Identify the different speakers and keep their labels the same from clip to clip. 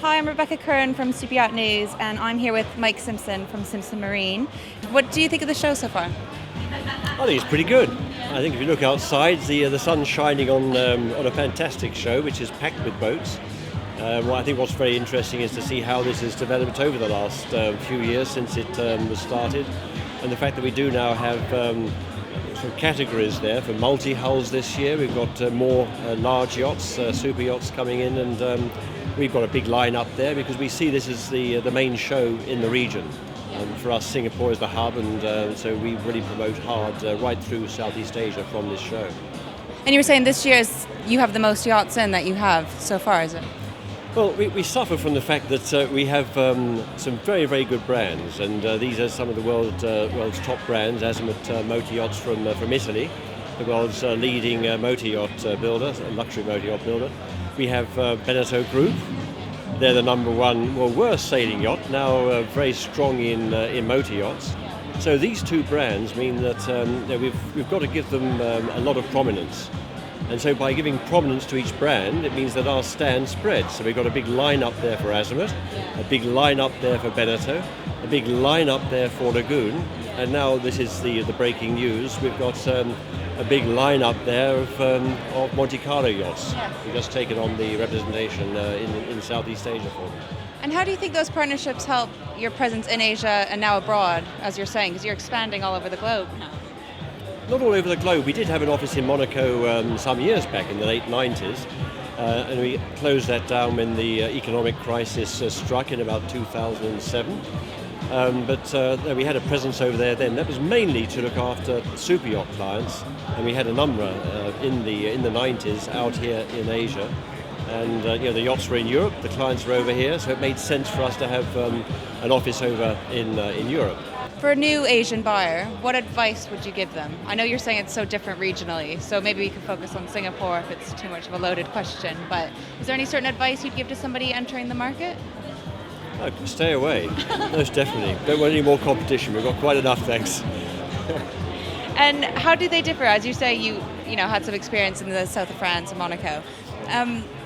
Speaker 1: Hi, I'm Rebecca Curran from Super Yacht News, and I'm here with Mike Simpson from Simpson Marine. What do you think of the show so far?
Speaker 2: I think it's pretty good. I think if you look outside, the sun's shining on a fantastic show, which is packed with boats. I think what's very interesting is to see how this has developed over the last few years since it was started, and the fact that we do now have some categories there for multi-hulls this year. We've got more large yachts, super yachts coming in, and we've got a big line-up there because we see this as the main show in the region. For us, Singapore is the hub, and so we really promote hard right through Southeast Asia from this show.
Speaker 1: And you were saying this year you have the most yachts in that you have so far, is it?
Speaker 2: Well, we suffer from the fact that we have some very, very good brands, and these are some of the world's top brands. Azimut motor yachts from Italy, the world's leading motor yacht builder, luxury motor yacht builder. We have Beneteau Group. They're the number one, were sailing yacht, now very strong in motor yachts. So these two brands mean that we've got to give them a lot of prominence. And so by giving prominence to each brand, it means that our stand spreads. So we've got a big line-up there for Azimut, a big line-up there for Beneteau, a big line-up there for Lagoon, and now this is the breaking news. We've got a big line-up there of Monte Carlo yachts. We've just taken on the representation in Southeast Asia for them.
Speaker 1: And how do you think those partnerships help your presence in Asia and now abroad, as you're saying, because you're expanding all over the globe now?
Speaker 2: Not all over the globe. We did have an office in Monaco some years back in the late 90s, and we closed that down when the economic crisis struck in about 2007. But we had a presence over there then. That was mainly to look after super yacht clients, and we had a number in the 90s out here in Asia. And the yachts were in Europe, the clients were over here, so it made sense for us to have an office over in Europe.
Speaker 1: For a new Asian buyer, what advice would you give them? I know you're saying it's so different regionally, so maybe we can focus on Singapore if it's too much of a loaded question, but is there any certain advice you'd give to somebody entering the market?
Speaker 2: Oh, stay away, most definitely. Don't want any more competition, we've got quite enough, thanks.
Speaker 1: And how do they differ? As you say, you had some experience in the south of France and Monaco.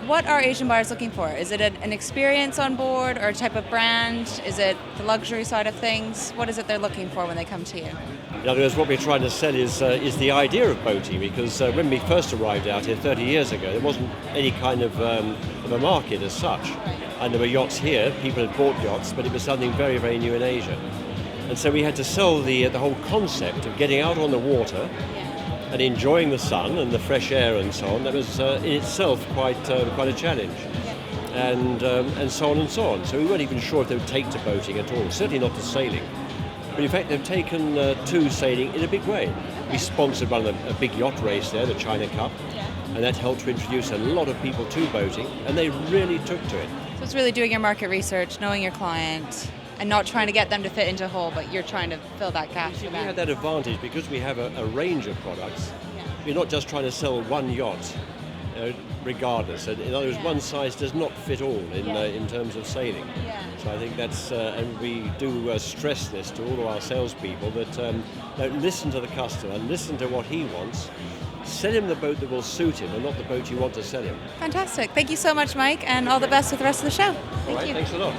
Speaker 1: What are Asian buyers looking for? Is it an experience on board or a type of brand? Is it the luxury side of things? What is it they're looking for when they come to you?
Speaker 2: In other words, what we're trying to sell is the idea of boating, because when we first arrived out here 30 years ago, there wasn't any kind of a market as such. And there were yachts here, people had bought yachts, but it was something very, very new in Asia. And so we had to sell the whole concept of getting out on the water and enjoying the sun and the fresh air and so on. That was in itself quite a challenge, and so on and so on. So we weren't even sure if they would take to boating at all, certainly not to sailing. But in fact, they've taken to sailing in a big way. We sponsored a big yacht race there, the China Cup, and that helped to introduce a lot of people to boating, and they really took to it.
Speaker 1: So it's really doing your market research, knowing your client, and not trying to get them to fit into a hole, but you're trying to fill that gap for them.
Speaker 2: We had that advantage because we have a range of products. We're not just trying to sell one yacht, regardless. In other words, one size does not fit all in terms of sailing. So I think that's, and we do stress this to all of our salespeople, that listen to the customer, listen to what he wants, sell him the boat that will suit him and not the boat you want to sell him.
Speaker 1: Fantastic. Thank you so much, Mike, and all the best with the rest of the show.
Speaker 2: Thanks a lot.